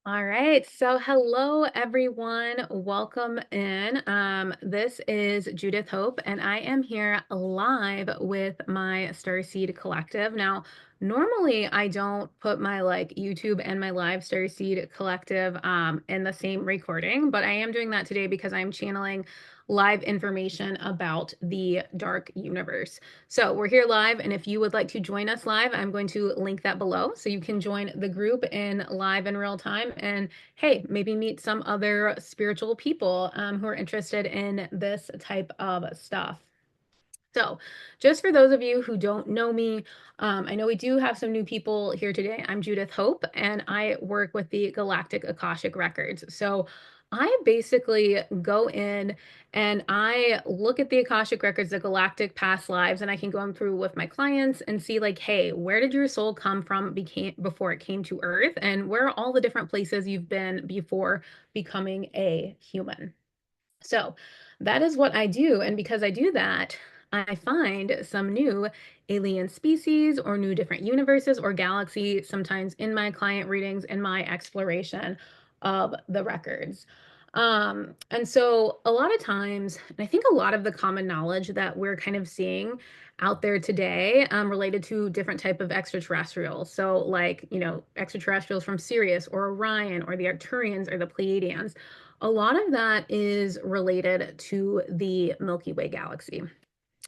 All right. So hello everyone. Welcome in. This is Judith Hope, and I am here live with my Starseed Collective. Now, normally I don't put my YouTube and my live Starseed Collective in the same recording, but I am doing that today because I'm channeling live information about the dark universe. So we're here live, and if you would like to join us live, I'm going to link that below so you can join the group in live in real time and hey, maybe meet some other spiritual people who are interested in this type of stuff. So, just for those of you who don't know me, I know we do have some new people here today. I'm Judith Hope, and I work with the Galactic Akashic Records. So, I basically go in and I look at the Akashic Records, the galactic past lives, and I can go through with my clients and see, like, hey, where did your soul come from before it came to Earth? And where are all the different places you've been before becoming a human? So that is what I do. And because I do that, I find some new alien species or new different universes or galaxies sometimes in my client readings and my exploration of the records. And so a lot of times, and I think a lot of the common knowledge that we're kind of seeing out there today related to different type of extraterrestrials. So like, extraterrestrials from Sirius or Orion or the Arcturians or the Pleiadians, a lot of that is related to the Milky Way Galaxy.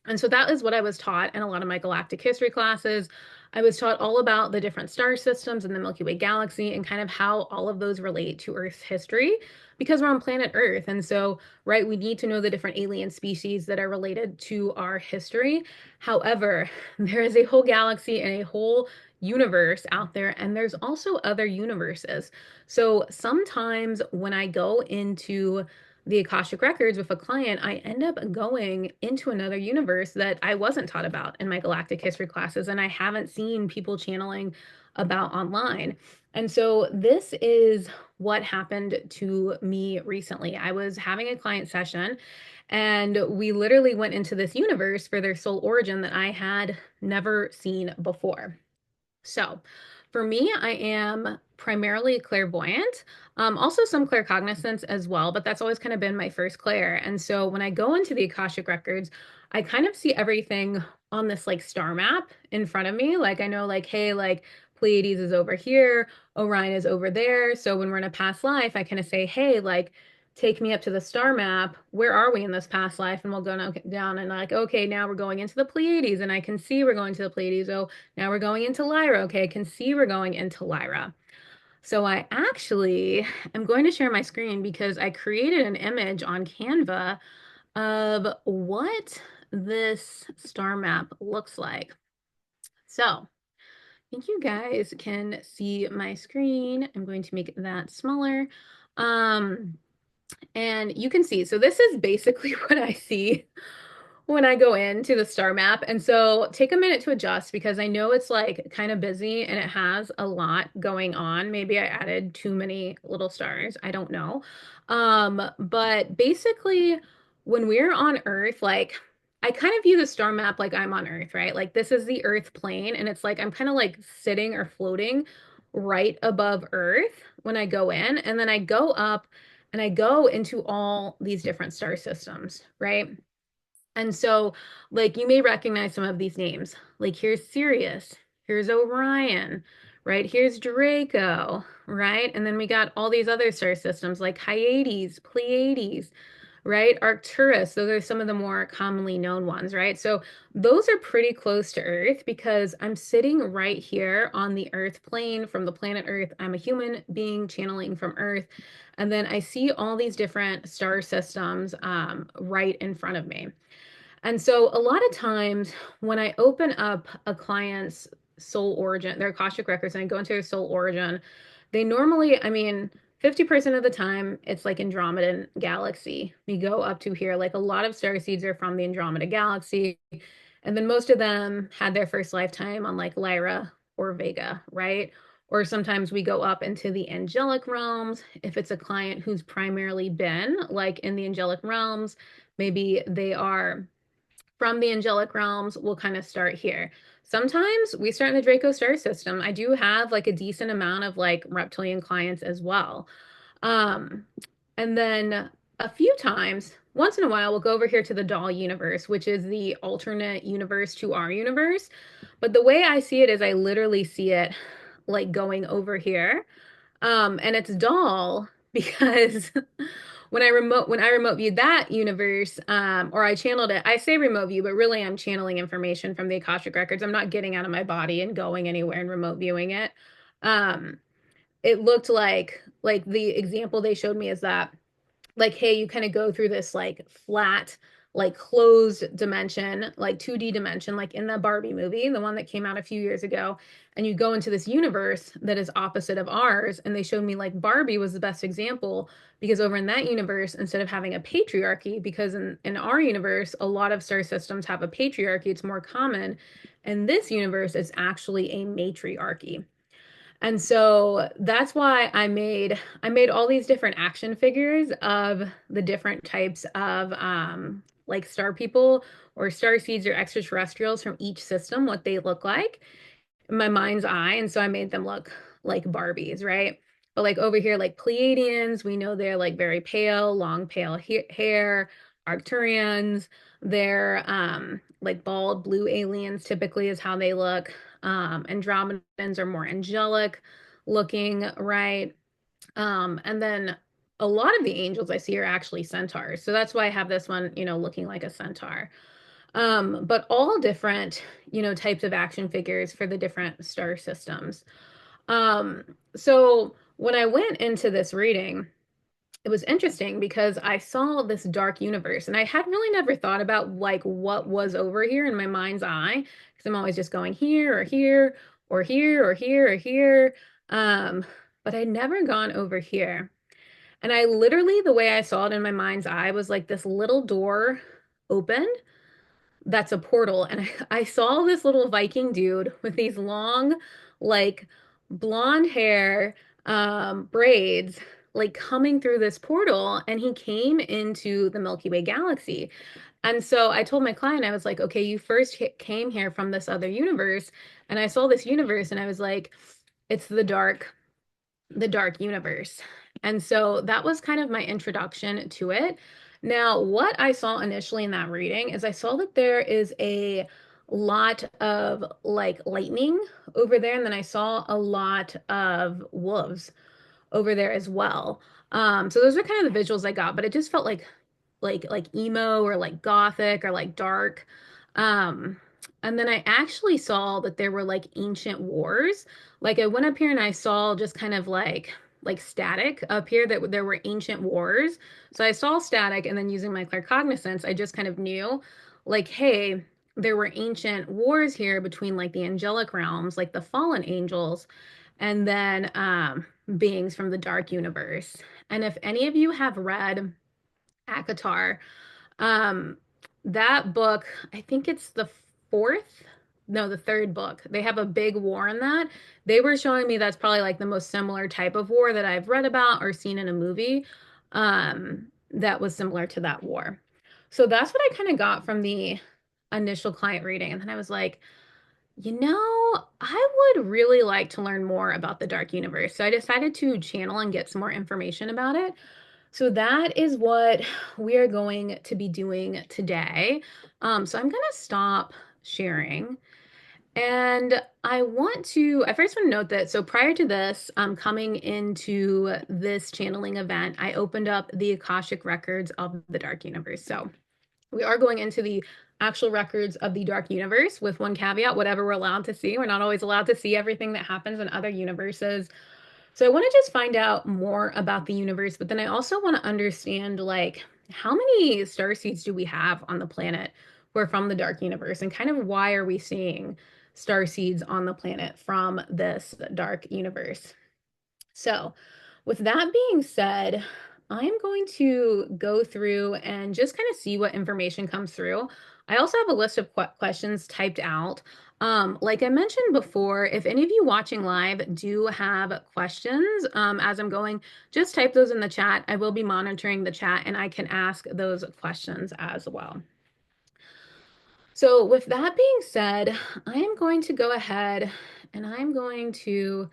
And so that is what I was taught in a lot of my galactic history classes. I was taught all about the different star systems in the Milky Way galaxy and kind of how all of those relate to Earth's history because we're on planet Earth. And so, right, we need to know the different alien species that are related to our history. However, there is a whole galaxy and a whole universe out there, and there's also other universes. So sometimes when I go into the Akashic Records with a client, I end up going into another universe that I wasn't taught about in my galactic history classes, and I haven't seen people channeling about online. And so this is what happened to me recently. I was having a client session, and we literally went into this universe for their soul origin that I had never seen before. So, for me, I am primarily clairvoyant, also some claircognizance as well, but that's always kind of been my first clair. And so when I go into the Akashic Records, I kind of see everything on this like star map in front of me. Like I know like, hey, like Pleiades is over here, Orion is over there. So when we're in a past life, I kind of say, hey, like take me up to the star map. Where are we in this past life? And we'll go down and like, okay, now we're going into the Pleiades, and I can see we're going to the Pleiades. Oh, now we're going into Lyra. Okay, I can see we're going into Lyra. So I actually am going to share my screen because I created an image on Canva of what this star map looks like. So I think you guys can see my screen. I'm going to make that smaller. Um, and you can see, so this is basically what I see when I go into the star map. And so take a minute to adjust because I know it's like kind of busy and it has a lot going on. Maybe I added too many little stars. I don't know. But basically when we're on Earth, like I kind of view the star map like I'm on Earth, right? Like this is the Earth plane and it's like I'm kind of like sitting or floating right above Earth when I go in. And then I go up and I go into all these different star systems, right? And so, like, you may recognize some of these names. Like, here's Sirius, here's Orion, right? Here's Draco, right? And then we got all these other star systems like Hyades, Pleiades, right? Arcturus, those are some of the more commonly known ones, right? So, those are pretty close to Earth because I'm sitting right here on the Earth plane from the planet Earth. I'm a human being channeling from Earth. And then I see all these different star systems right in front of me. And so a lot of times when I open up a client's soul origin, their Akashic records, and I go into their soul origin, they normally, I mean, 50% of the time it's like Andromedan galaxy. We go up to here, like a lot of star seeds are from the Andromeda galaxy. And then most of them had their first lifetime on like Lyra or Vega, right? Or sometimes we go up into the angelic realms. If it's a client who's primarily been like in the angelic realms, maybe they are from the angelic realms, we'll kind of start here. Sometimes we start in the Draco star system. I do have like a decent amount of like reptilian clients as well. Um, and then a few times, once in a while, we'll go over here to the doll universe, which is the alternate universe to our universe. But the way I see it is I literally see it like going over here. And it's doll because when I remote viewed that universe, or I channeled it, I say remote view, but really I'm channeling information from the Akashic Records. I'm not getting out of my body and going anywhere and remote viewing it. Um, it looked like the example they showed me is that like, hey, you kind of go through this like flat, like closed dimension, like 2D dimension, like in the Barbie movie, the one that came out a few years ago. And you go into this universe that is opposite of ours. And they showed me like Barbie was the best example because over in that universe, instead of having a patriarchy, because in our universe, a lot of star systems have a patriarchy, it's more common. And this universe is actually a matriarchy. And so that's why I made all these different action figures of the different types of like star people or star seeds or extraterrestrials from each system, what they look like in my mind's eye. And so I made them look like Barbies, right? But like over here, like Pleiadians, we know they're like very pale, long pale hair. Arcturians, they're like bald blue aliens typically is how they look. Andromedans are more angelic looking, right? And then a lot of the angels I see are actually centaurs. So that's why I have this one, looking like a centaur. But all different, types of action figures for the different star systems. So when I went into this reading, it was interesting because I saw this dark universe and I had really never thought about like what was over here in my mind's eye because I'm always just going here or here or here or here or here. Um, but I'd never gone over here. And I literally, the way I saw it in my mind's eye was like this little door opened that's a portal. And I saw this little Viking dude with these long, like blonde hair, braids, like coming through this portal. And he came into the Milky Way Galaxy. And so I told my client, I was like, okay, you first came here from this other universe. And I saw this universe and I was like, it's the dark universe. And so that was kind of my introduction to it. Now, what I saw initially in that reading is I saw that there is a lot of like lightning over there, and then I saw a lot of wolves over there as well. So those are kind of the visuals I got, but it just felt like emo or like gothic or like dark. Um, and then I actually saw that there were like ancient wars. Like I went up here and I saw just kind of like static up here that there were ancient wars. So I saw static and then using my claircognizance, I just kind of knew like, hey, there were ancient wars here between like the angelic realms, like the fallen angels, and then beings from the dark universe. And if any of you have read Akatar. Um, that book, I think it's the fourth, no, the third book. They have a big war in that. They were showing me that's probably like the most similar type of war that I've read about or seen in a movie, that was similar to that war. So that's what I kind of got from the initial client reading. And then I was like, I would really like to learn more about the dark universe. So I decided to channel and get some more information about it. So that is what we are going to be doing today. So I'm going to stop sharing. And I first want to note that, so prior to this, coming into this channeling event, I opened up the Akashic Records of the Dark Universe. So we are going into the actual records of the Dark Universe with one caveat, whatever we're allowed to see. We're not always allowed to see everything that happens in other universes. So I want to just find out more about the universe, but then I also want to understand like how many star seeds do we have on the planet who are from the dark universe and kind of why are we seeing star seeds on the planet from this dark universe? So, with that being said, I am going to go through and just kind of see what information comes through. I also have a list of questions typed out. Like I mentioned before, if any of you watching live do have questions as I'm going, just type those in the chat. I will be monitoring the chat and I can ask those questions as well. So, with that being said, I am going to go ahead and I'm going to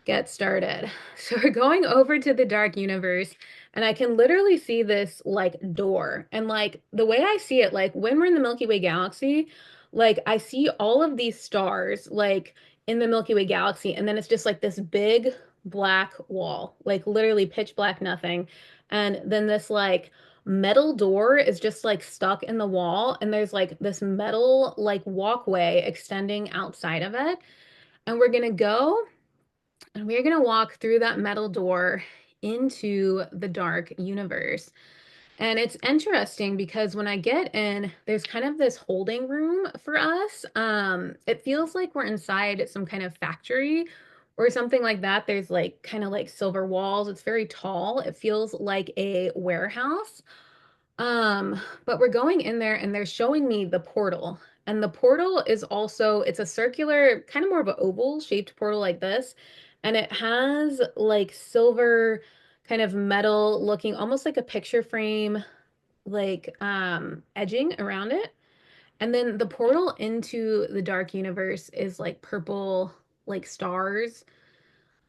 get started. So we're going over to the dark universe, and I can literally see this like door. And like the way I see it, like when we're in the Milky Way Galaxy, like I see all of these stars like in the Milky Way Galaxy, and then it's just like this big black wall, like literally pitch black nothing. And then this like metal door is just like stuck in the wall, and there's like this metal like walkway extending outside of it. And we're gonna go and we're going to walk through that metal door into the dark universe. And it's interesting because when I get in, there's kind of this holding room for us. It feels like we're inside some kind of factory or something like that. There's like kind of like silver walls. It's very tall. It feels like a warehouse. But we're going in there and they're showing me the portal. And the portal is also, it's a circular, kind of more of an oval shaped portal like this. And it has like silver kind of metal looking, almost like a picture frame, like edging around it. And then the portal into the dark universe is like purple, like stars.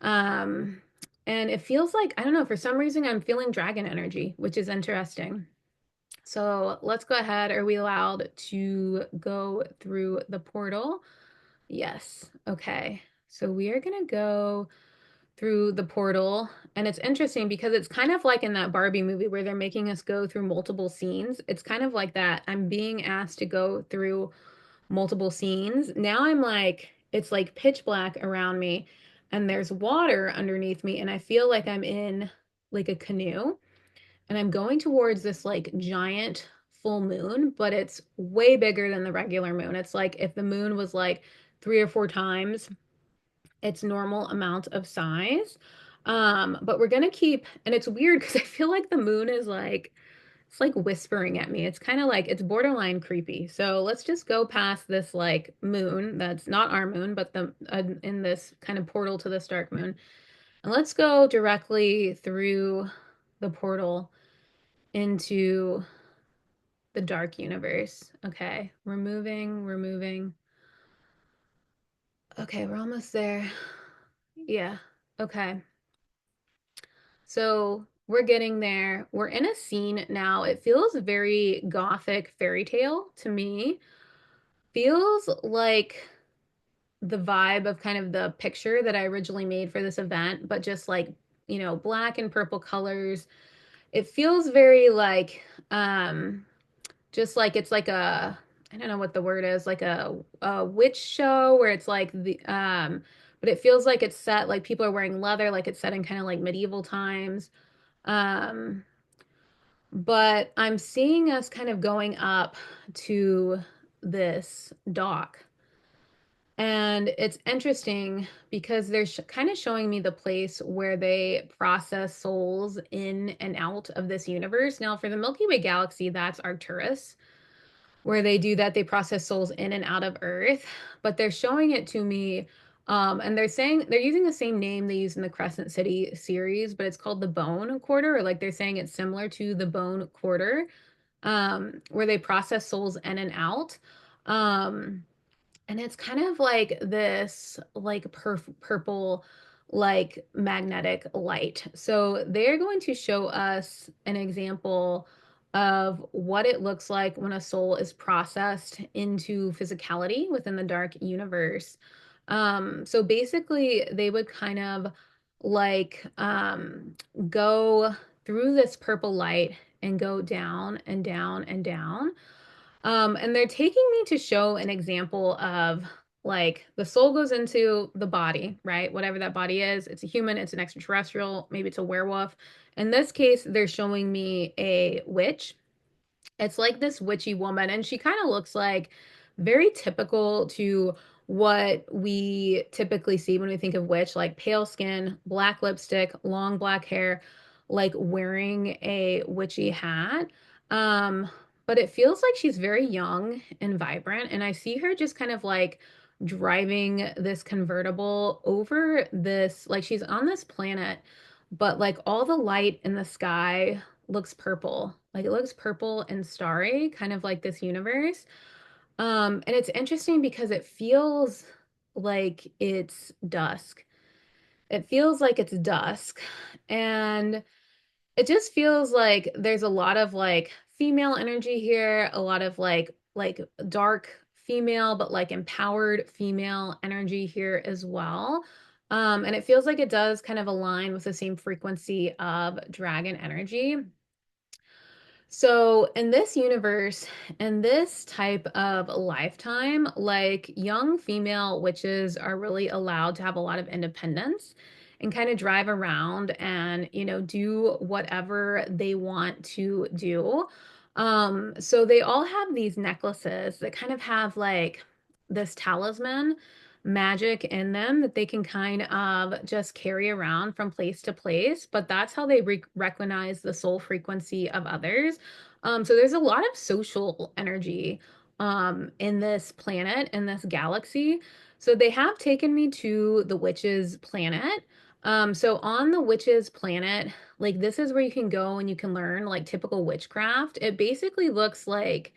Um, and it feels like, I don't know, for some reason I'm feeling dragon energy, which is interesting. So let's go ahead. Are we allowed to go through the portal? Yes. Okay. So we are going to go through the portal. And it's interesting because it's kind of like in that Barbie movie where they're making us go through multiple scenes. It's kind of like that. I'm being asked to go through multiple scenes. Now I'm like, it's like pitch black around me and there's water underneath me. And I feel like I'm in like a canoe and I'm going towards this like giant full moon, but it's way bigger than the regular moon. It's like if the moon was like three or four times its normal amount of size. But we're gonna keep, and it's weird because I feel like the moon is like it's like whispering at me. It's kind of like it's borderline creepy. So let's just go past this like moon that's not our moon, but the in this kind of portal to this dark moon. And let's go directly through the portal into the dark universe. Okay, we're moving, we're moving. Okay, we're almost there. Yeah, okay. So we're getting there. We're in a scene now. It feels very gothic fairy tale to me. Feels like the vibe of kind of the picture that I originally made for this event, but just like, black and purple colors. It feels very like just like it's like a I don't know what the word is, like a witch show where it's like the but it feels like it's set like people are wearing leather, like it's set in kind of like medieval times. Um, but I'm seeing us kind of going up to this dock. And it's interesting because they're kind of showing me the place where they process souls in and out of this universe. Now, for the Milky Way Galaxy, that's Arcturus where they do that. They process souls in and out of Earth, but they're showing it to me. And they're saying they're using the same name they use in the Crescent City series, but it's called the Bone Quarter, or like they're saying it's similar to the Bone Quarter, where they process souls in and out. Um, and it's kind of like this like purple like magnetic light. So they're going to show us an example of what it looks like when a soul is processed into physicality within the dark universe. So basically they would kind of like go through this purple light and go down and down and down. And they're taking me to show an example of like the soul goes into the body, right? Whatever that body is, it's a human, it's an extraterrestrial, maybe it's a werewolf. In this case, they're showing me a witch. It's like this witchy woman, and she kind of looks like very typical to what we typically see when we think of witch, like pale skin, black lipstick, long black hair, like wearing a witchy hat. Um, but it feels like she's very young and vibrant, and I see her just kind of like driving this convertible over this, like she's on this planet, but like all the light in the sky looks purple. Like it looks purple and starry, kind of like this universe. And it's interesting because it feels like it's dusk. It feels like it's dusk. And it just feels like there's a lot of like female energy here, a lot of like dark female, but like empowered female energy here as well. And it feels like it does kind of align with the same frequency of dragon energy. So, in this universe, in this type of lifetime, like young female witches are really allowed to have a lot of independence and kind of drive around and, do whatever they want to do. So they all have these necklaces that kind of have like this talisman magic in them that they can kind of just carry around from place to place, but that's how they recognize the soul frequency of others. So there's a lot of social energy in this planet, in this galaxy. So they have taken me to the witches planet. So on the witches planet, like this is where you can go and you can learn like typical witchcraft. It basically looks like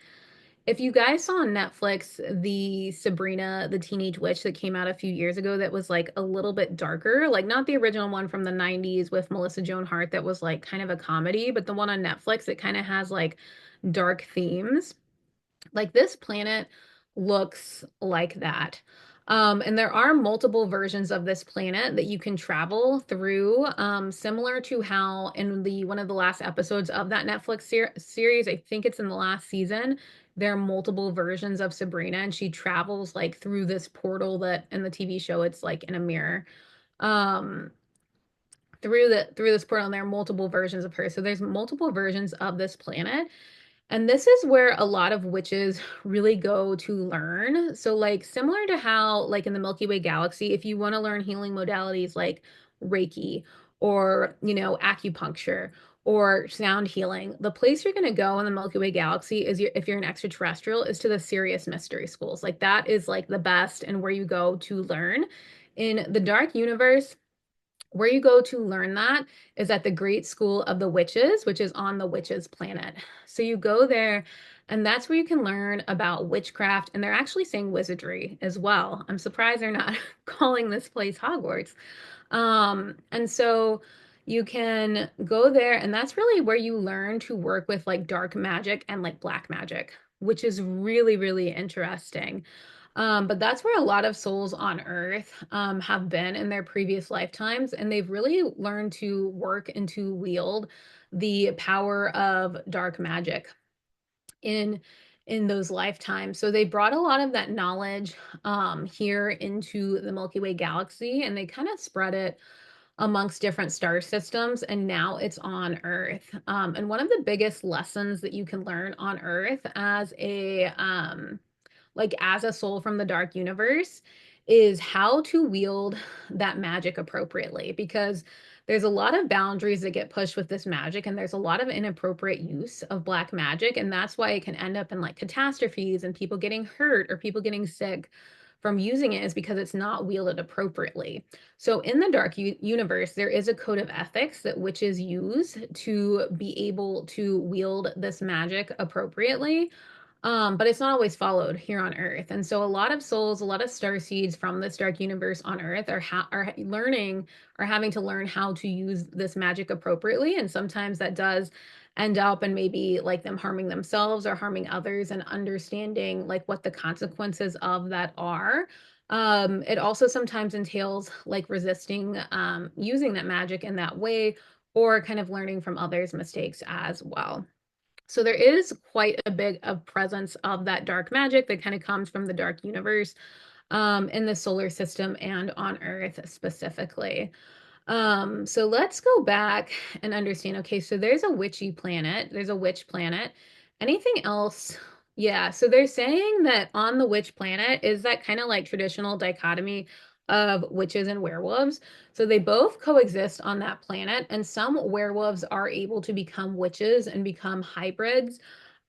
if you guys saw on Netflix the Sabrina the Teenage Witch that came out a few years ago that was like a little bit darker, like not the original one from the 90s with Melissa Joan Hart that was like kind of a comedy, but the one on Netflix it kind of has like dark themes. Like this planet looks like that. And there are multiple versions of this planet that you can travel through, similar to how in the one of the last episodes of that Netflix series, I think it's in the last season, there are multiple versions of Sabrina, and she travels like through this portal that in the TV show it's like in a mirror. Um, through this portal, and there are multiple versions of her. So there's multiple versions of this planet. And this is where a lot of witches really go to learn. So, like, similar to how, like, in the Milky Way Galaxy, if you want to learn healing modalities like Reiki or, acupuncture or sound healing, the place you're going to go in the Milky Way Galaxy is if you're an extraterrestrial, is to the Serious Mystery Schools. Like, that is like the best and where you go to learn. In the dark universe, where you go to learn that is at the Great School of the Witches, which is on the Witches planet. So you go there, and that's where you can learn about witchcraft. And they're actually saying wizardry as well. I'm surprised they're not calling this place Hogwarts. And so you can go there, and that's really where you learn to work with like dark magic and like black magic, which is really, really interesting. But that's where a lot of souls on Earth have been in their previous lifetimes, and they've really learned to work and to wield the power of dark magic in those lifetimes. So they brought a lot of that knowledge here into the Milky Way galaxy, and they kind of spread it amongst different star systems, and now it's on Earth. And one of the biggest lessons that you can learn on Earth as a like as a soul from the dark universe is how to wield that magic appropriately, because there's a lot of boundaries that get pushed with this magic, and there's a lot of inappropriate use of black magic, and that's why it can end up in like catastrophes and people getting hurt or people getting sick from using it, is because it's not wielded appropriately. So in the dark universe, there is a code of ethics that witches use to be able to wield this magic appropriately. But it's not always followed here on Earth. And so a lot of souls, a lot of star seeds from this dark universe on Earth are learning or having to learn how to use this magic appropriately. And sometimes that does end up in maybe like them harming themselves or harming others, and understanding like what the consequences of that are. It also sometimes entails like resisting using that magic in that way, or kind of learning from others' mistakes as well. So there is quite a bit of presence of that dark magic that kind of comes from the dark universe in the solar system and on Earth specifically. So let's go back and understand. Okay, so there's a witchy planet, there's a witch planet. Anything else? Yeah, so they're saying that on the witch planet is that kind of like traditional dichotomy of witches and werewolves. So they both coexist on that planet, and some werewolves are able to become witches and become hybrids.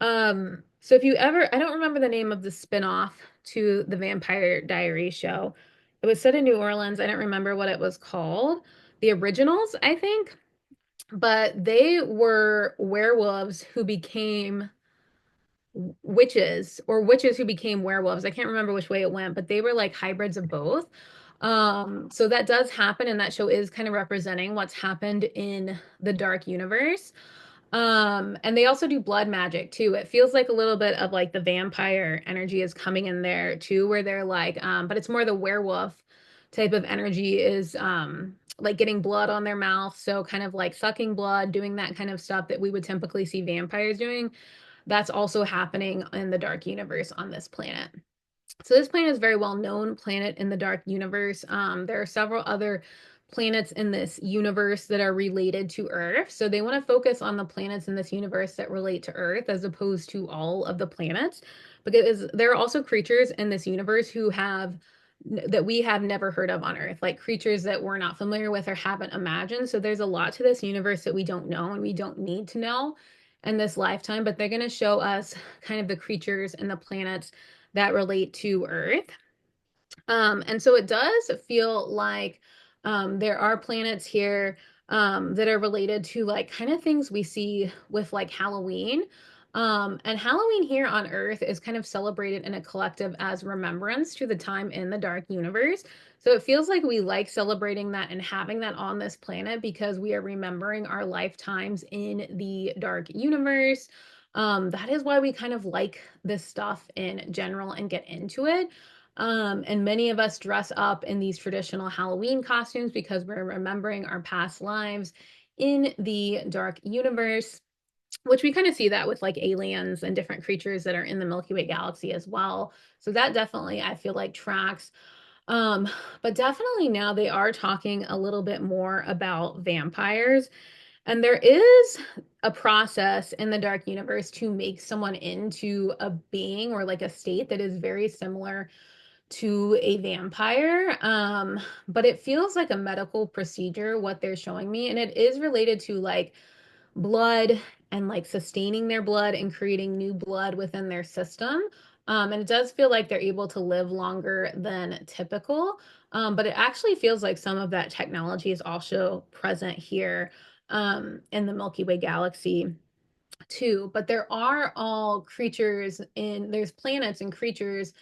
So if you ever, I don't remember the name of the spinoff to the Vampire Diaries show. It was set in New Orleans. I don't remember what it was called. The Originals, I think. But they were werewolves who became witches or witches who became werewolves. I can't remember which way it went, but they were like hybrids of both. So that does happen, and that show is kind of representing what's happened in the dark universe. And they also do blood magic too. It feels like a little bit of like the vampire energy is coming in there too, where they're like, but it's more the werewolf type of energy is like getting blood on their mouth. So kind of like sucking blood, doing that kind of stuff that we would typically see vampires doing. That's also happening in the dark universe on this planet. So this planet is a very well known planet in the dark universe. There are several other planets in this universe that are related to Earth. So they want to focus on the planets in this universe that relate to Earth as opposed to all of the planets, because there are also creatures in this universe who have that we have never heard of on Earth, like creatures that we're not familiar with or haven't imagined. So there's a lot to this universe that we don't know and we don't need to know in this lifetime, but they're going to show us kind of the creatures and the planets that relate to Earth. And so it does feel like there are planets here that are related to like kind of things we see with like Halloween. And Halloween here on Earth is kind of celebrated in a collective as remembrance to the time in the dark universe. So it feels like we like celebrating that and having that on this planet because we are remembering our lifetimes in the dark universe. That is why we kind of like this stuff in general and get into it. And many of us dress up in these traditional Halloween costumes because we're remembering our past lives in the dark universe, which we kind of see that with like aliens and different creatures that are in the Milky Way Galaxy as well. So that definitely, I feel like tracks. Um, but definitely now they are talking a little bit more about vampires. And there is a process in the dark universe to make someone into a being or like a state that is very similar to a vampire. But it feels like a medical procedure, what they're showing me. And it is related to like blood and like sustaining their blood and creating new blood within their system. And it does feel like they're able to live longer than typical. But it actually feels like some of that technology is also present here in the Milky Way Galaxy too. But there are all creatures there's planets and creatures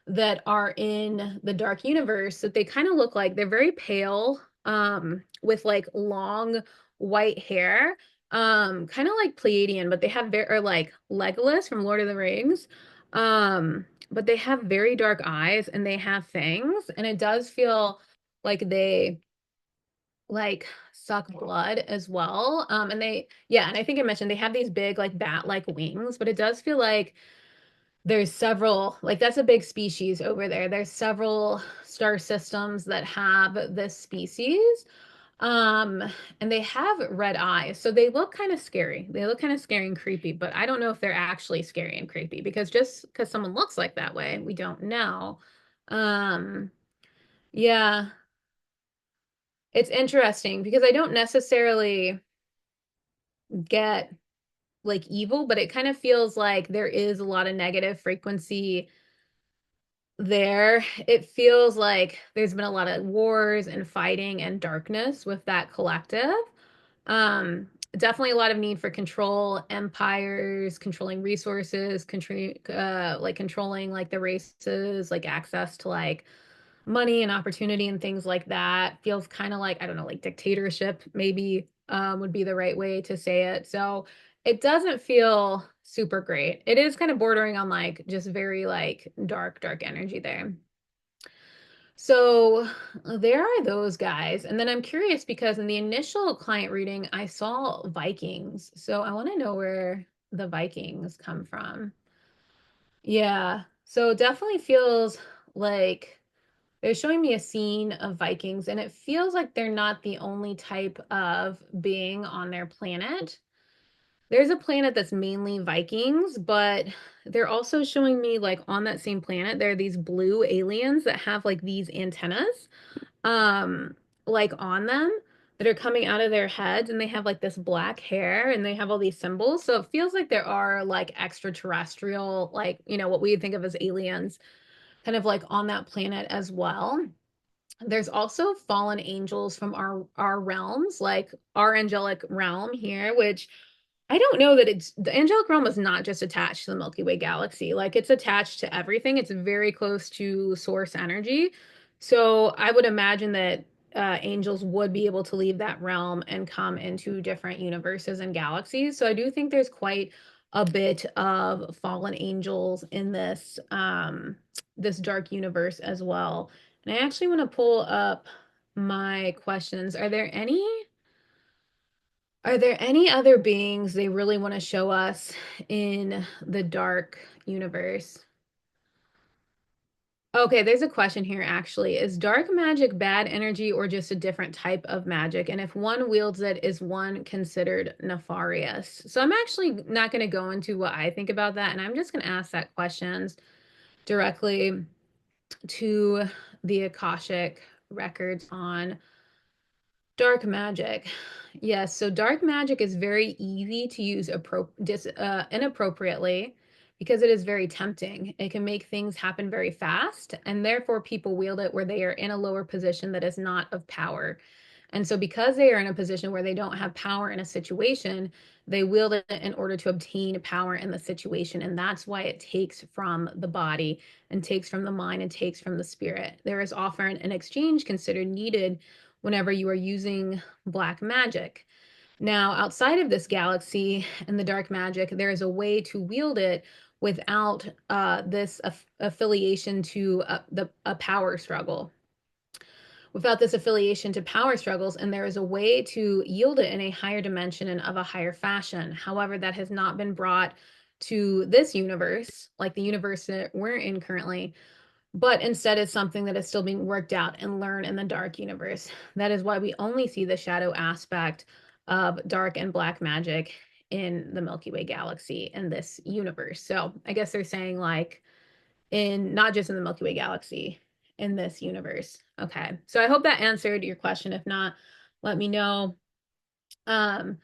that are in the dark universe that they kind of look like they're very pale, with like long white hair, kind of like Pleiadian, but they have very or like Legolas from Lord of the Rings. But they have very dark eyes and they have fangs, and it does feel like they like suck blood as well. And they, yeah, and I think I mentioned they have these big like bat-like wings, but it does feel like there's several, like that's a big species over there. There's several star systems that have this species. Um, and they have red eyes. So they look kind of scary. They look kind of scary and creepy, but I don't know if they're actually scary and creepy because just because someone looks like that way, we don't know. Um, yeah, it's interesting because I don't necessarily get like evil, but it kind of feels like there is a lot of negative frequency there. It feels like there's been a lot of wars and fighting and darkness with that collective. Um, Definitely a lot of need for control, empires, controlling resources, like controlling like the races, like access to like money and opportunity and things like that. Feels kind of like, I don't know, like dictatorship maybe would be the right way to say it. So it doesn't feel super great. It is kind of bordering on like just very like dark energy there. So there are those guys. And then I'm curious because in the initial client reading, I saw Vikings. So I want to know where the Vikings come from. Yeah. So it definitely feels like they're showing me a scene of Vikings, and it feels like they're not the only type of being on their planet. There's a planet that's mainly Vikings, but they're also showing me like on that same planet, there are these blue aliens that have like these antennas, um, like on them that are coming out of their heads, and they have like this black hair and they have all these symbols. So it feels like there are like extraterrestrial, like, what we would think of as aliens, kind of like on that planet as well. There's also fallen angels from our realms, like our angelic realm here, which I don't know that it's the angelic realm is not just attached to the Milky Way galaxy. Like it's attached to everything. It's very close to source energy. So I would imagine that angels would be able to leave that realm and come into different universes and galaxies. So I do think there's quite a bit of fallen angels in this dark universe as well. And I actually want to pull up my questions. Are there any other beings they really want to show us in the dark universe? Okay, there's a question here actually. Is dark magic bad energy or just a different type of magic? And if one wields it, is one considered nefarious? So I'm actually not going to go into what I think about that, and I'm just going to ask that questions directly to the Akashic Records on dark magic. Yes, so dark magic is very easy to use inappropriately because it is very tempting. It can make things happen very fast, and therefore people wield it where they are in a lower position that is not of power. And so, because they are in a position where they don't have power in a situation, they wield it in order to obtain power in the situation. And that's why it takes from the body and takes from the mind and takes from the spirit. There is often an exchange considered needed whenever you are using black magic. Now, outside of this galaxy and the dark magic, there is a way to wield it without this affiliation to a power struggle. Without this affiliation to power struggles, and there is a way to yield it in a higher dimension and of a higher fashion. However, that has not been brought to this universe, like the universe that we're in currently, but instead is something that is still being worked out and learned in the dark universe. That is why we only see the shadow aspect of dark and black magic in the Milky Way galaxy in this universe. So I guess they're saying like in not just in the Milky Way galaxy, in this universe. Okay. So I hope that answered your question. If not, let me know. Um,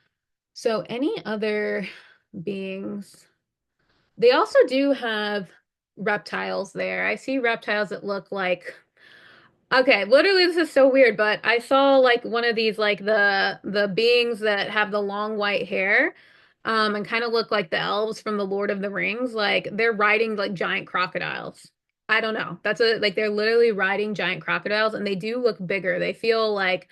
so any other beings? They also do have reptiles there. I see reptiles that look like okay, literally this is so weird, but I saw like one of these like the beings that have the long white hair and kind of look like the elves from the Lord of the Rings. Like they're riding like giant crocodiles. I don't know. That's a like they're literally riding giant crocodiles and they do look bigger. They feel like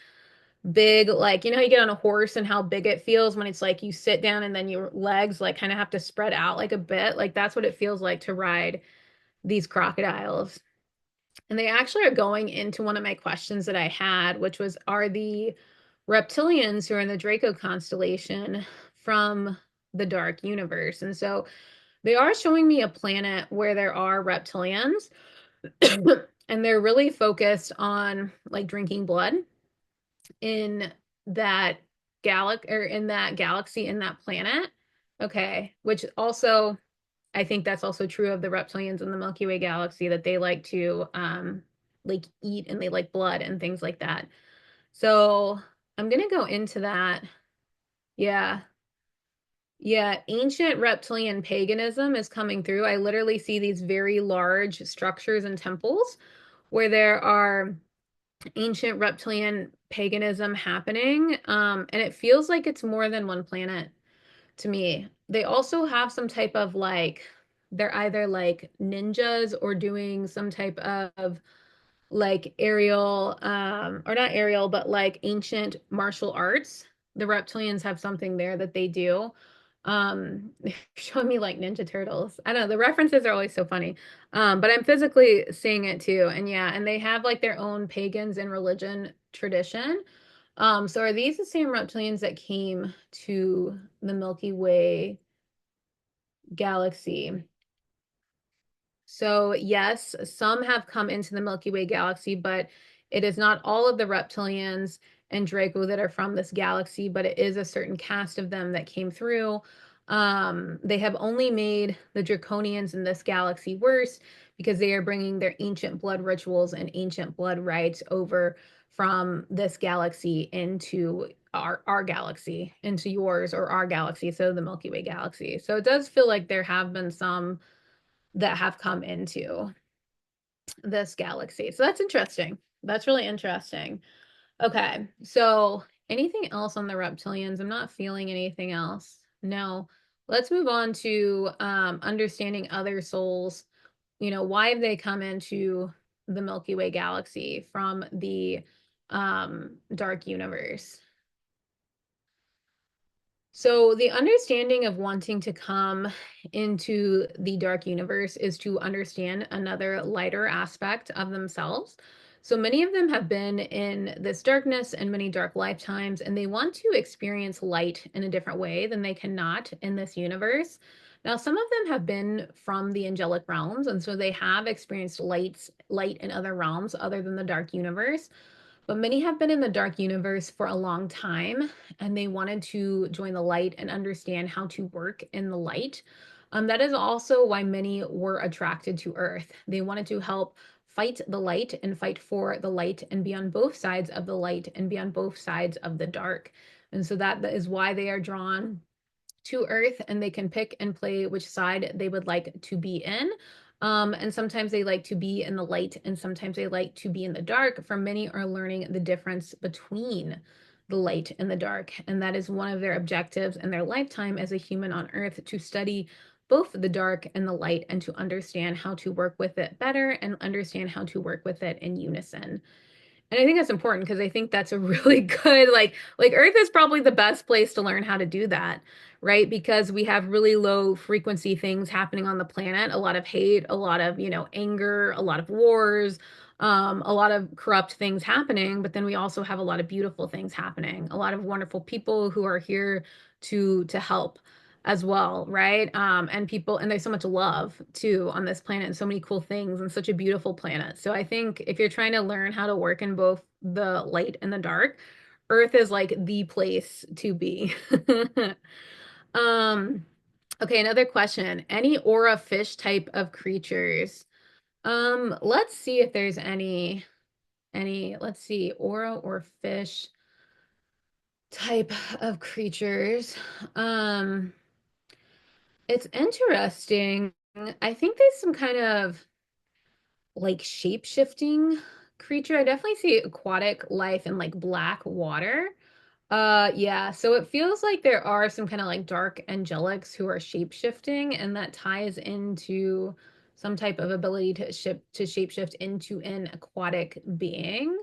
big, like you know how you get on a horse and how big it feels when it's like you sit down and then your legs like kind of have to spread out like a bit. Like that's what it feels like to ride these crocodiles. And they actually are going into one of my questions that I had, which was, are the reptilians who are in the Draco constellation from the dark universe? And so they are showing me a planet where there are reptilians, and they're really focused on like drinking blood in that in that galaxy, in that planet. Okay, which also I think that's also true of the reptilians in the Milky Way galaxy that they like to like eat and they like blood and things like that. So I'm gonna go into that. Yeah. Yeah, ancient reptilian paganism is coming through. I literally see these very large structures and temples where there are ancient reptilian paganism happening. And it feels like it's more than one planet to me. They also have some type of like, they're either like ninjas or doing some type of like aerial, or not aerial, but like ancient martial arts. The reptilians have something there that they do. They're showing me like Ninja Turtles. I don't know, the references are always so funny. But I'm physically seeing it too. And yeah, and they have like their own pagans and religion tradition. So are these the same reptilians that came to the Milky Way galaxy? So, yes, some have come into the Milky Way galaxy, but it is not all of the reptilians and Draco that are from this galaxy, but it is a certain cast of them that came through. They have only made the Draconians in this galaxy worse because they are bringing their ancient blood rituals and ancient blood rites over from this galaxy into our galaxy, into yours or our galaxy, so the Milky Way galaxy. So it does feel like there have been some that have come into this galaxy. So that's interesting. That's really interesting. Okay. So anything else on the reptilians? I'm not feeling anything else. Now, let's move on to understanding other souls. Why have they come into the Milky Way galaxy from the dark universe? So, the understanding of wanting to come into the dark universe is to understand another lighter aspect of themselves. So, many of them have been in this darkness and many dark lifetimes, and they want to experience light in a different way than they cannot in this universe. Now, some of them have been from the angelic realms, and so they have experienced light in other realms other than the dark universe. But many have been in the dark universe for a long time, and they wanted to join the light and understand how to work in the light. That is also why many were attracted to Earth. They wanted to help fight the light and fight for the light and be on both sides of the light and be on both sides of the dark. And so that is why they are drawn to Earth, and they can pick and play which side they would like to be in. And sometimes they like to be in the light, and sometimes they like to be in the dark. For many are learning the difference between the light and the dark. And that is one of their objectives in their lifetime as a human on Earth, to study both the dark and the light and to understand how to work with it better and understand how to work with it in unison. And I think that's important because I think that's a really good like Earth is probably the best place to learn how to do that, right? Because we have really low frequency things happening on the planet, a lot of hate, a lot of, anger, a lot of wars, a lot of corrupt things happening, but then we also have a lot of beautiful things happening, a lot of wonderful people who are here to help as well, right? And there's so much love too on this planet and so many cool things and such a beautiful planet. So I think if you're trying to learn how to work in both the light and the dark, Earth is like the place to be. Um, okay, another question. Any aura fish type of creatures? Let's see if there's let's see, aura or fish type of creatures. Um, It's interesting. I think there's some kind of like shape-shifting creature. I definitely see aquatic life in like black water. Yeah, so it feels like there are some kind of like dark angelics who are shape-shifting, and that ties into some type of ability to shapeshift into an aquatic being,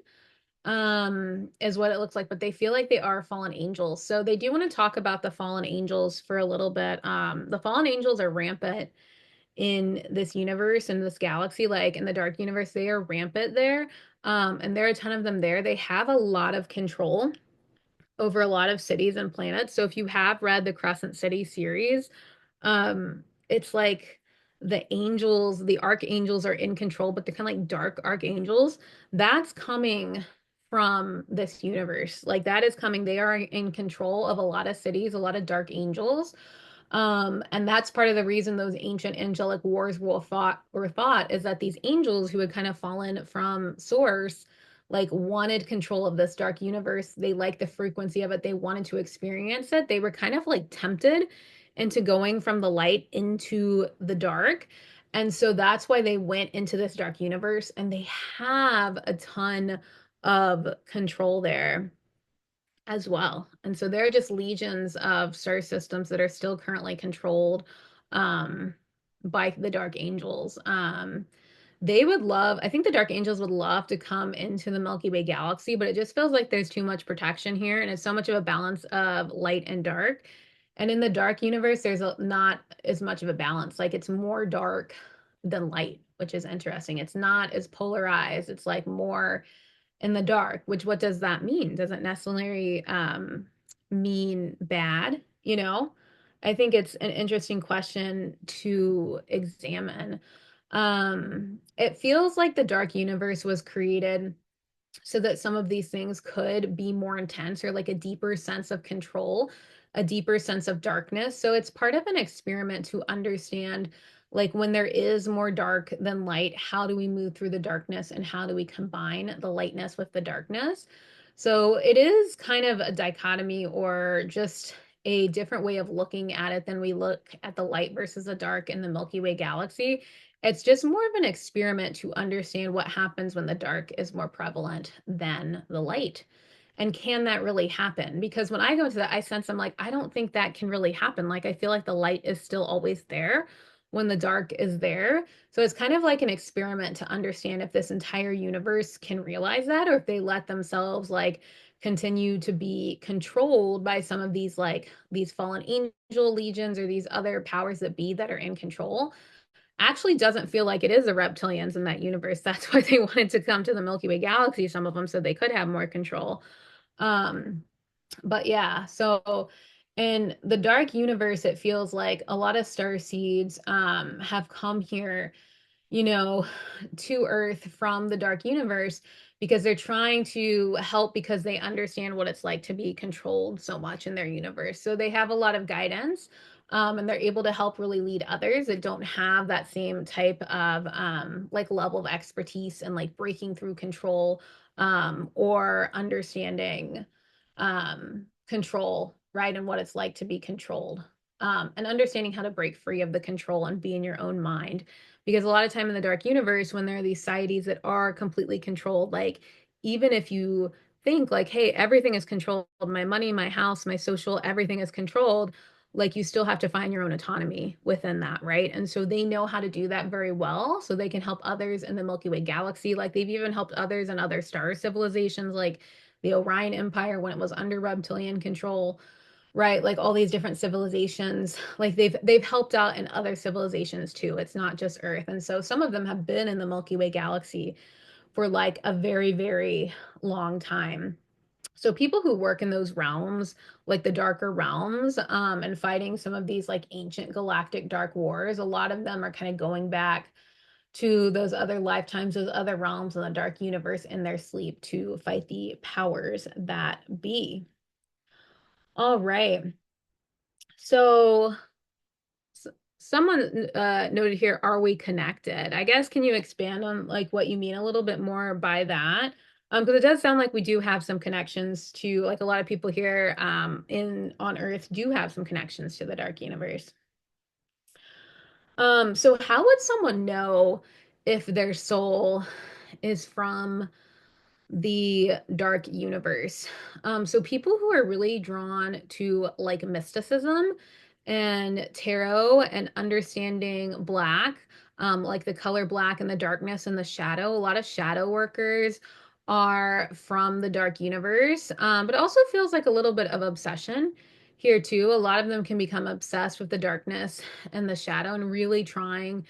is what it looks like. But they feel like they are fallen angels, so they do want to talk about the fallen angels for a little bit. The fallen angels are rampant in this universe, in this galaxy, like in the dark universe. They are rampant there, and there are a ton of them there. They have a lot of control over a lot of cities and planets. So if you have read the Crescent City series, it's like the archangels are in control, but they're kind of like dark archangels. That's coming from this universe. Like that is coming. They are in control of a lot of cities, a lot of dark angels. And that's part of the reason those ancient angelic wars were fought is that these angels who had kind of fallen from source, like wanted control of this dark universe. They liked the frequency of it. They wanted to experience it. They were kind of like tempted into going from the light into the dark. And so that's why they went into this dark universe, and they have a ton of control there as well. And so there are just legions of star systems that are still currently controlled um, by the Dark Angels. I think the Dark Angels would love to come into the Milky Way galaxy, but it just feels like there's too much protection here, and it's so much of a balance of light and dark. And in the dark universe, not as much of a balance. Like it's more dark than light, which is interesting. It's not as polarized. It's like more in the dark, which what does that mean? Doesn't necessarily mean bad, you know? I think it's an interesting question to examine. It feels like the dark universe was created so that some of these things could be more intense, or like a deeper sense of control, a deeper sense of darkness. So it's part of an experiment to understand, like when there is more dark than light, how do we move through the darkness and how do we combine the lightness with the darkness? So it is kind of a dichotomy, or just a different way of looking at it than we look at the light versus the dark in the Milky Way galaxy. It's just more of an experiment to understand what happens when the dark is more prevalent than the light. And can that really happen? Because when I go into that, I sense I'm like, I don't think that can really happen. Like, I feel like the light is still always there when the dark is there. So it's kind of like an experiment to understand if this entire universe can realize that, or if they let themselves like continue to be controlled by some of these like these fallen angel legions or these other powers that be that are in control. Actually doesn't feel like it is the reptilians in that universe. That's why they wanted to come to the Milky Way Galaxy, some of them, so they could have more control. Um, but yeah, so in the dark universe, it feels like a lot of star seeds have come here, you know, to Earth from the dark universe because they're trying to help because they understand what it's like to be controlled so much in their universe. So they have a lot of guidance. And they're able to help really lead others that don't have that same type of like level of expertise and like breaking through control or understanding control, right? And what it's like to be controlled and understanding how to break free of the control and be in your own mind. Because a lot of time in the dark universe, when there are these societies that are completely controlled, like even if you think like, hey, everything is controlled, my money, my house, my social, everything is controlled, like you still have to find your own autonomy within that, right? And so they know how to do that very well. So they can help others in the Milky Way galaxy. Like they've even helped others in other star civilizations, like the Orion Empire when it was under reptilian control, right? Like all these different civilizations, like they've helped out in other civilizations too. It's not just Earth. And so some of them have been in the Milky Way galaxy for like a very, very long time. So people who work in those realms, like the darker realms, and fighting some of these like ancient galactic dark wars, a lot of them are kind of going back to those other lifetimes, those other realms in the dark universe in their sleep to fight the powers that be. All right. So someone noted here, are we connected? I guess can you expand on like what you mean a little bit more by that? Because it does sound like we do have some connections to like a lot of people here in on Earth do have some connections to the dark universe. So how would someone know if their soul is from the dark universe? So people who are really drawn to like mysticism and tarot and understanding black, like the color black and the darkness and the shadow, a lot of shadow workers are from the dark universe. But it also feels like a little bit of obsession here too. A lot of them can become obsessed with the darkness and the shadow and really trying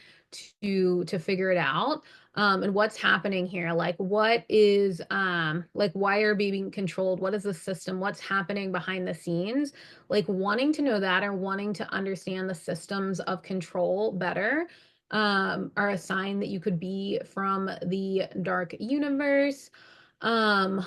to figure it out and what's happening here, like what is like why are we being controlled, what is the system, what's happening behind the scenes, like wanting to know that or wanting to understand the systems of control better are a sign that you could be from the dark universe. um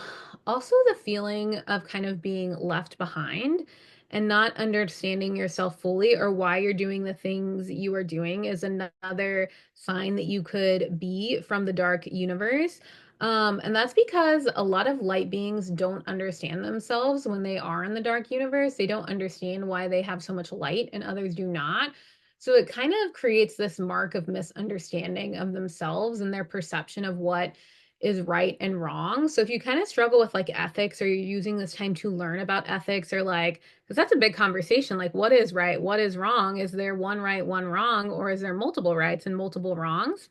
Also the feeling of kind of being left behind and not understanding yourself fully or why you're doing the things you are doing is another sign that you could be from the dark universe. And that's because a lot of light beings don't understand themselves when they are in the dark universe. They don't understand why they have so much light and others do not. So it kind of creates this mark of misunderstanding of themselves and their perception of what is right and wrong. So if you kind of struggle with like ethics or you're using this time to learn about ethics or like, because that's a big conversation, like what is right, what is wrong? Is there one right, one wrong, or is there multiple rights and multiple wrongs?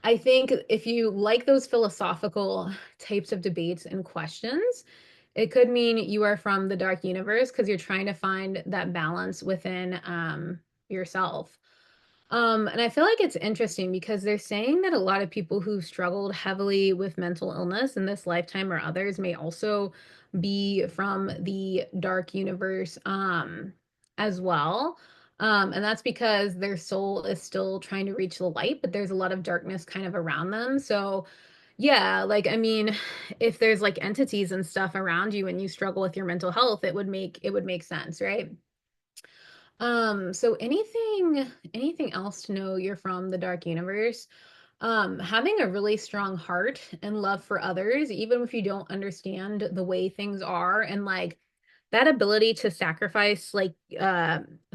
I think if you like those philosophical types of debates and questions, it could mean you are from the dark universe because you're trying to find that balance within yourself. And I feel like it's interesting because they're saying that a lot of people who struggled heavily with mental illness in this lifetime or others may also be from the dark universe as well. And that's because their soul is still trying to reach the light, but there's a lot of darkness kind of around them. So, yeah, like I mean, if there's like entities and stuff around you and you struggle with your mental health, it would make sense, right? So anything else to know you're from the dark universe? Having a really strong heart and love for others, even if you don't understand the way things are, and like that ability to sacrifice like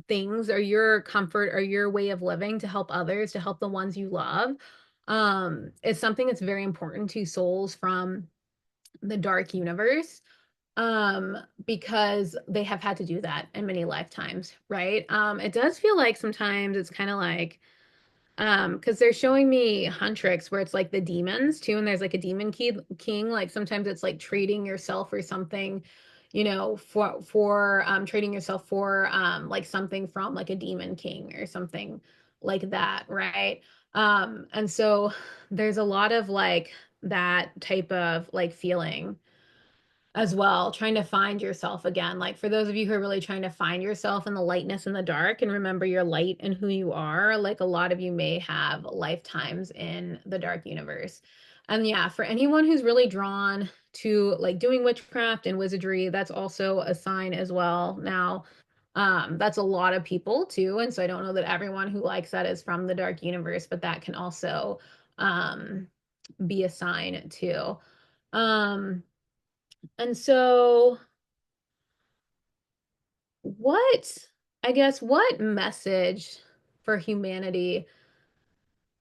things or your comfort or your way of living to help others, to help the ones you love, is something that's very important to souls from the dark universe, um, because they have had to do that in many lifetimes, right? It does feel like sometimes it's kind of like, because they're showing me Huntrix where it's like the demons too, and there's like a king. Like sometimes it's like trading yourself or something, for trading yourself for like something from like a demon king or something like that, right? And so there's a lot of like that type of like feeling as well, trying to find yourself again. Like for those of you who are really trying to find yourself in the lightness and the dark and remember your light and who you are, like a lot of you may have lifetimes in the dark universe. And yeah, for anyone who's really drawn to like doing witchcraft and wizardry, that's also a sign as well. Now, that's a lot of people too. And so I don't know that everyone who likes that is from the dark universe, but that can also be a sign too. Um, and so what, I guess, what message for humanity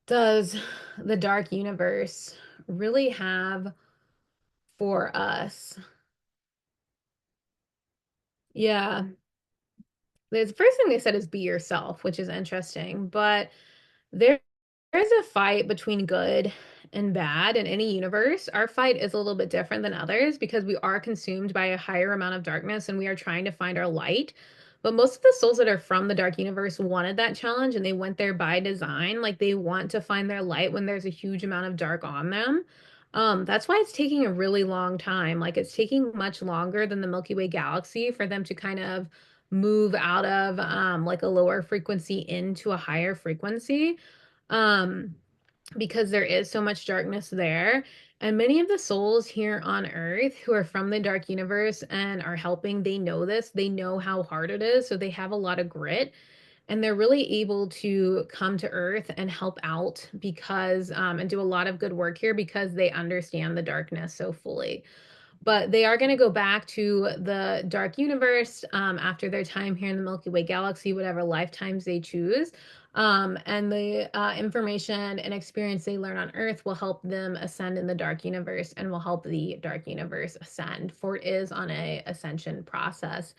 does the dark universe really have for us? Yeah. The first thing they said is be yourself, which is interesting, but there there's a fight between good and bad in any universe. Our fight is a little bit different than others because we are consumed by a higher amount of darkness and we are trying to find our light. But most of the souls that are from the dark universe wanted that challenge and they went there by design. Like they want to find their light when there's a huge amount of dark on them. That's why it's taking a really long time. Like it's taking much longer than the Milky Way Galaxy for them to kind of move out of like a lower frequency into a higher frequency, um, because there is so much darkness there. And many of the souls here on Earth who are from the dark universe and are helping, they know this, they know how hard it is. So they have a lot of grit and they're really able to come to Earth and help out because, and do a lot of good work here because they understand the darkness so fully. But they are going to go back to the dark universe after their time here in the Milky Way Galaxy, whatever lifetimes they choose. And the information and experience they learn on Earth will help them ascend in the dark universe and will help the dark universe ascend, for it is on a ascension process.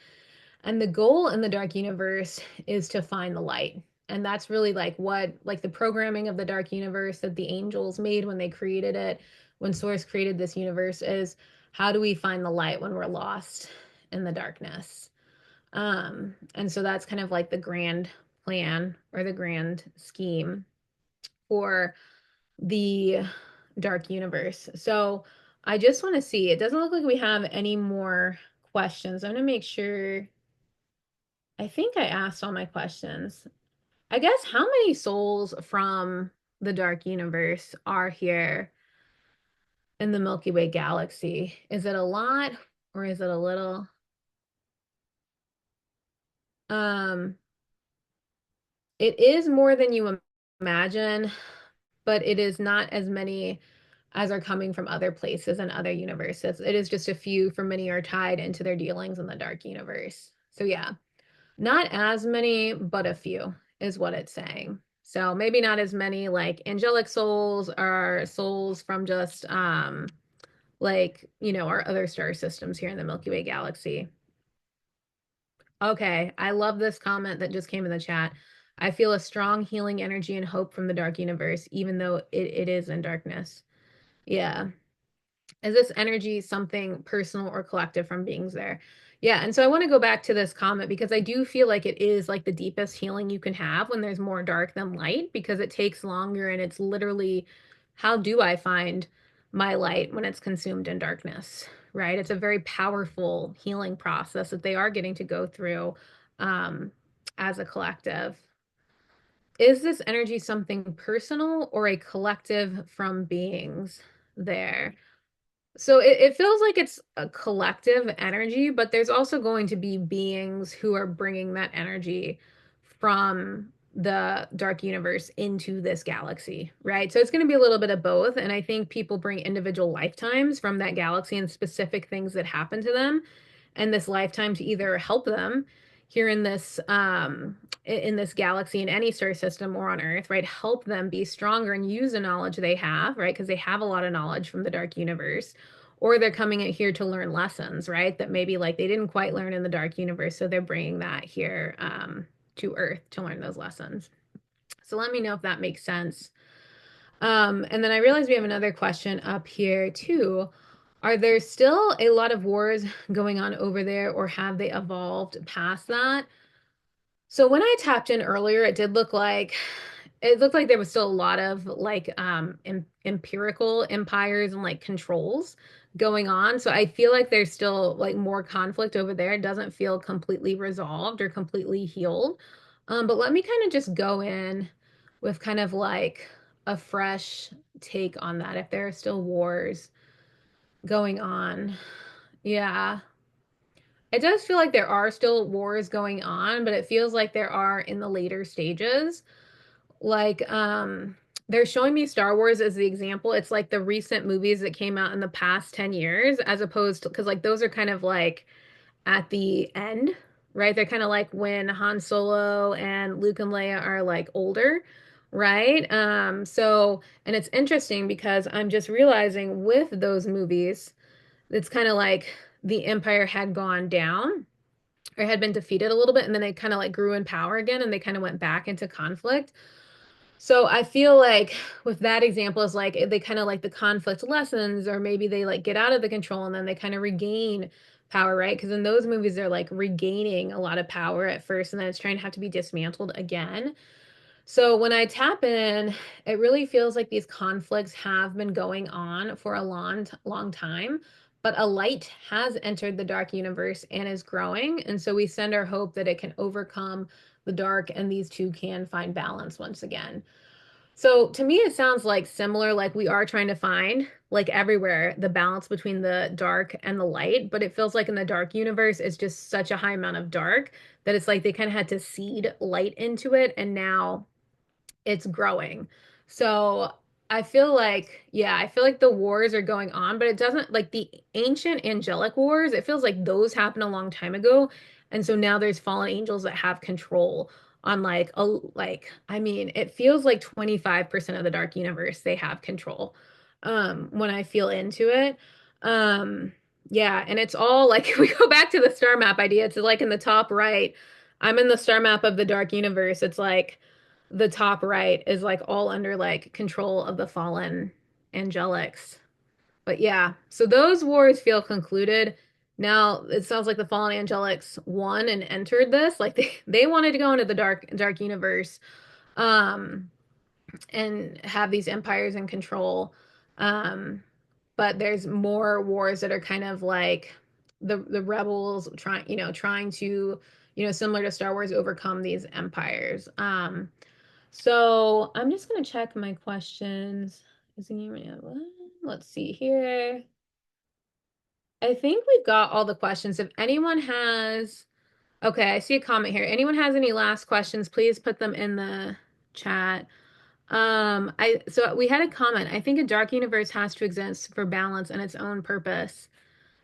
And the goal in the dark universe is to find the light. And that's really like what, like the programming of the dark universe that the angels made when they created it, when Source created this universe, is how do we find the light when we're lost in the darkness? And so that's kind of like the grand plan or the grand scheme for the dark universe. So I just want to see, it doesn't look like we have any more questions. I'm going to make sure. I think I asked all my questions. I guess how many souls from the dark universe are here in the Milky Way galaxy? Is it a lot or is it a little? Um, it is more than you imagine, but it is not as many as are coming from other places and other universes. It is just a few, for many are tied into their dealings in the dark universe. So yeah. Not as many, but a few is what it's saying. So maybe not as many like angelic souls or souls from just like, our other star systems here in the Milky Way galaxy. Okay, I love this comment that just came in the chat. I feel a strong healing energy and hope from the dark universe, even though it is in darkness. Yeah. Is this energy something personal or collective from beings there? Yeah, and so I want to go back to this comment because I do feel like it is like the deepest healing you can have when there's more dark than light because it takes longer and it's literally, how do I find my light when it's consumed in darkness, right? It's a very powerful healing process that they are getting to go through um, as a collective. Is this energy something personal or a collective from beings there? So it feels like it's a collective energy, but there's also going to be beings who are bringing that energy from the dark universe into this galaxy, right? So it's going to be a little bit of both. And I think people bring individual lifetimes from that galaxy and specific things that happen to them and this lifetime to either help them here in this galaxy, in any star system or on Earth, right? Help them be stronger and use the knowledge they have, right? Because they have a lot of knowledge from the dark universe, or they're coming in here to learn lessons, right? That maybe like they didn't quite learn in the dark universe, so they're bringing that here to Earth to learn those lessons. So let me know if that makes sense. And then I realize we have another question up here too. Are there still a lot of wars going on over there, or have they evolved past that? So when I tapped in earlier, it looked like there was still a lot of like empirical empires and like controls going on. So I feel like there's still like more conflict over there. It doesn't feel completely resolved or completely healed. But let me kind of just go in with kind of like a fresh take on that. If there are still wars going on. Yeah. It does feel like there are still wars going on, but it feels like there are in the later stages. Like, they're showing me Star Wars as the example. It's like the recent movies that came out in the past 10 years, as opposed to, because like those are kind of like at the end, right? They're kind of like when Han Solo and Luke and Leia are like older, right? And it's interesting because I'm just realizing with those movies, it's kind of like the Empire had gone down or had been defeated a little bit, and then they kind of like grew in power again and they kind of went back into conflict. So I feel like with that example is like they kind of like the conflict lessons, or maybe they like get out of the control and then they kind of regain power, right? Because in those movies they're like regaining a lot of power at first and then it's trying to have to be dismantled again. So when I tap in, it really feels like these conflicts have been going on for a long time, but a light has entered the dark universe and is growing. And so we send our hope that it can overcome the dark and these two can find balance once again. So to me, it sounds like similar, like we are trying to find, like everywhere, the balance between the dark and the light. But it feels like in the dark universe, it's just such a high amount of dark that it's like they kind of had to seed light into it. And now it's growing. So I feel like, yeah, I feel like the wars are going on, but it doesn't like the ancient angelic wars, it feels like those happened a long time ago. And so now there's fallen angels that have control on I mean, it feels like 25% of the dark universe they have control when I feel into it. Um yeah, and it's all like we go back to the star map idea. It's like in the top right. I'm in the star map of the dark universe. It's like the top right is like all under like control of the fallen angelics. But yeah, so those wars feel concluded. Now it sounds like the fallen angelics won and entered this. Like they wanted to go into the dark universe um and have these empires in control. But there's more wars that are kind of like the rebels trying to, similar to Star Wars, overcome these empires. So I'm just gonna check my questions. Let's see here. I think we've got all the questions. If anyone has, okay, I see a comment here. Anyone has any last questions, please put them in the chat. So we had a comment. I think a dark universe has to exist for balance and its own purpose.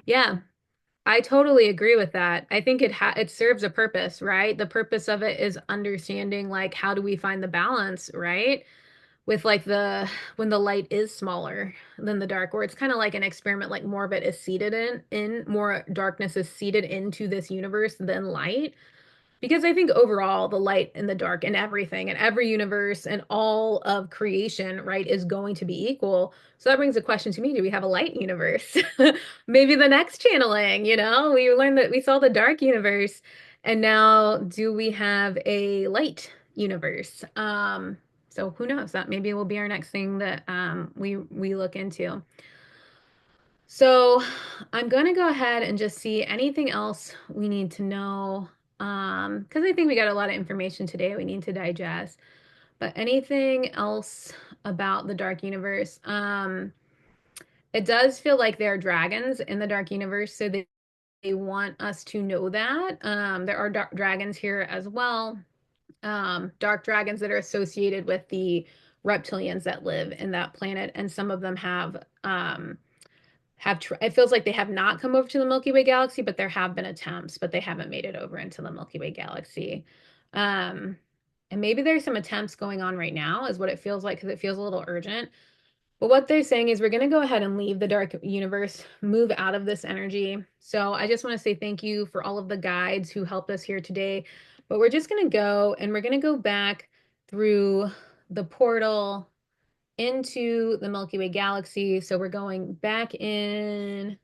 Yeah, I totally agree with that. I think it serves a purpose, right? The purpose of it is understanding like how do we find the balance, right? With like the when the light is smaller than the dark, or it's kind of like an experiment, like more of it is seeded in more darkness is seeded into this universe than light. Because I think overall, the light and the dark and everything and every universe and all of creation, right, is going to be equal. So that brings a question to me. Do we have a light universe? Maybe the next channeling, we learned that we saw the dark universe. And now do we have a light universe? So who knows? That maybe will be our next thing that we look into. So I'm going to go ahead and just see anything else we need to know. Because I think we got a lot of information today we need to digest. But anything else about the dark universe? It does feel like there are dragons in the dark universe, so they want us to know that. There are dark dragons here as well. Dark dragons that are associated with the reptilians that live in that planet, and some of them it feels like they have not come over to the Milky Way Galaxy, but there have been attempts, but they haven't made it over into the Milky Way Galaxy. And maybe there's some attempts going on right now, is what it feels like, because it feels a little urgent. But what they're saying is we're going to go ahead and leave the dark universe, move out of this energy. So I just want to say thank you for all of the guides who helped us here today. But we're just going to go and we're going to go back through the portal into the Milky Way Galaxy. So we're going back in.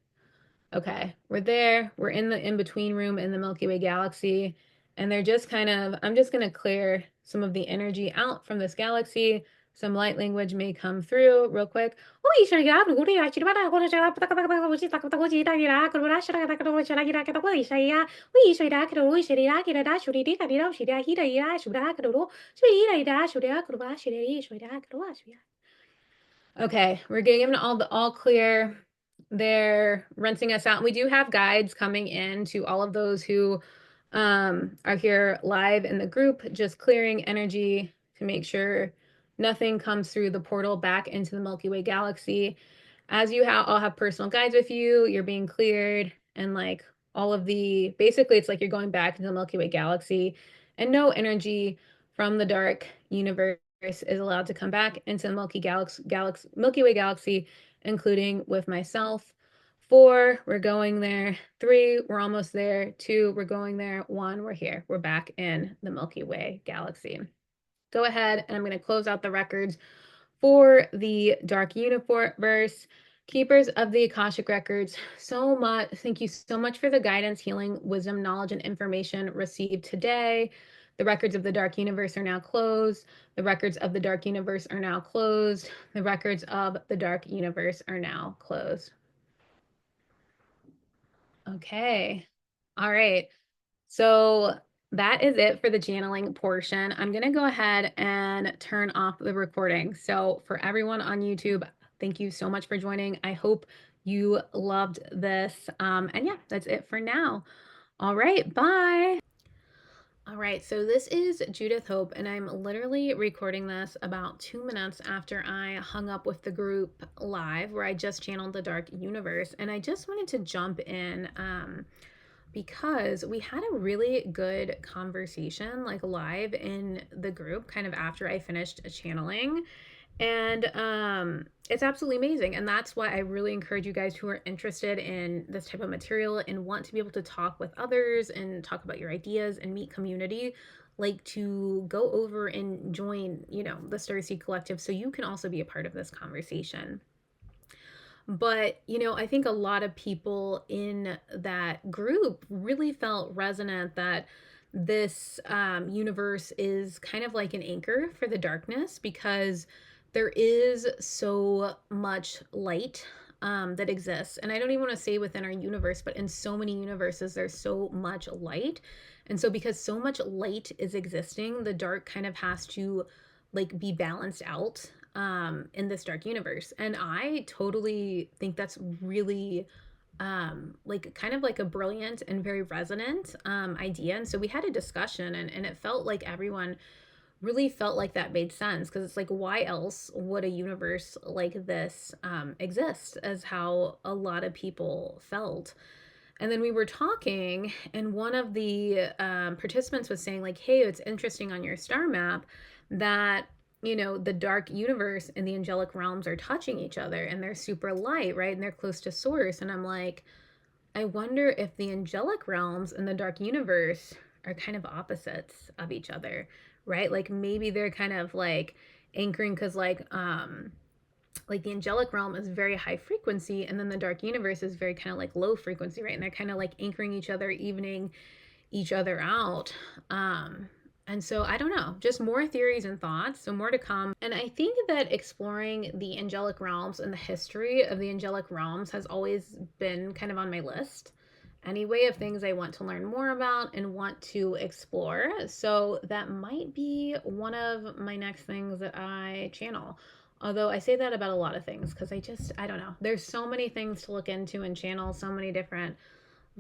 Okay, we're there. We're in the in-between room in the Milky Way Galaxy. And they're just kind of, I'm just going to clear some of the energy out from this galaxy. Some light language may come through real quick. Okay, we're getting all the all clear. They're rinsing us out. We do have guides coming in to all of those who are here live in the group, just clearing energy to make sure nothing comes through the portal back into the Milky Way Galaxy. As you all have personal guides with you, you're being cleared, and like all of the basically, it's like you're going back into the Milky Way Galaxy, and no energy from the dark universe is allowed to come back into the Milky Way Galaxy, including with myself. 4, we're going there. 3, we're almost there. 2, we're going there. 1, we're here. We're back in the Milky Way Galaxy. Go ahead, and I'm going to close out the records for the Dark Universe. Keepers of the Akashic Records, thank you so much for the guidance, healing, wisdom, knowledge, and information received today. The records of the Dark Universe are now closed. The records of the Dark Universe are now closed. The records of the Dark Universe are now closed. Okay. All right. So that is it for the channeling portion. I'm going to go ahead and turn off the recording. So for everyone on YouTube, thank you so much for joining. I hope you loved this. And yeah, that's it for now. All right. Bye. All right, so this is Judith Hope, and I'm literally recording this about 2 minutes after I hung up with the group live, where I just channeled the Dark Universe. And I just wanted to jump in because we had a really good conversation, like live in the group, kind of after I finished channeling. And it's absolutely amazing. And that's why I really encourage you guys who are interested in this type of material and want to be able to talk with others and talk about your ideas and meet community, like to go over and join, the Starseed Collective so you can also be a part of this conversation. But, I think a lot of people in that group really felt resonant that this universe is kind of like an anchor for the darkness, because there is so much light that exists. And I don't even want to say within our universe, but in so many universes, there's so much light. And so because so much light is existing, the dark kind of has to like be balanced out in this dark universe. And I totally think that's really like kind of like a brilliant and very resonant idea. And so we had a discussion, and it felt like everyone really felt like that made sense, because it's like, why else would a universe like this exist, as how a lot of people felt. And then we were talking, and one of the participants was saying like, hey, it's interesting on your star map that the dark universe and the angelic realms are touching each other, and they're super light, right? And they're close to source. And I'm like, I wonder if the angelic realms and the dark universe are kind of opposites of each other, right? Like maybe they're kind of like anchoring, because like the angelic realm is very high frequency, and then the dark universe is very kind of like low frequency, right? And they're kind of like anchoring each other, evening each other out. And so I don't know, just more theories and thoughts, so more to come. And I think that exploring the angelic realms and the history of the angelic realms has always been kind of on my list anyway, of things I want to learn more about and want to explore. So that might be one of my next things that I channel. Although I say that about a lot of things, because I don't know. There's so many things to look into and channel, so many different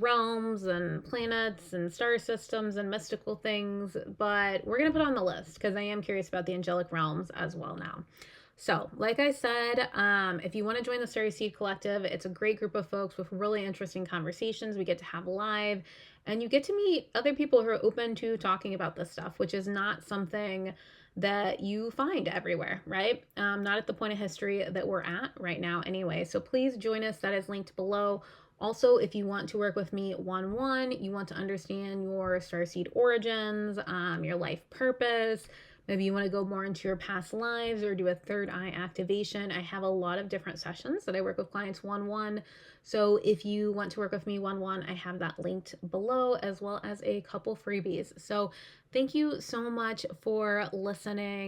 realms and planets and star systems and mystical things, but we're going to put on the list because I am curious about the angelic realms as well now. So, like I said, if you want to join the Starry Seed Collective, it's a great group of folks with really interesting conversations we get to have live, and you get to meet other people who are open to talking about this stuff, which is not something that you find everywhere, right? Not at the point of history that we're at right now, anyway. So please join us. That is linked below. Also, if you want to work with me one-on-one, you want to understand your starseed origins, your life purpose, maybe you want to go more into your past lives or do a third eye activation. I have a lot of different sessions that I work with clients one-on-one. So if you want to work with me one-on-one, I have that linked below, as well as a couple freebies. So thank you so much for listening.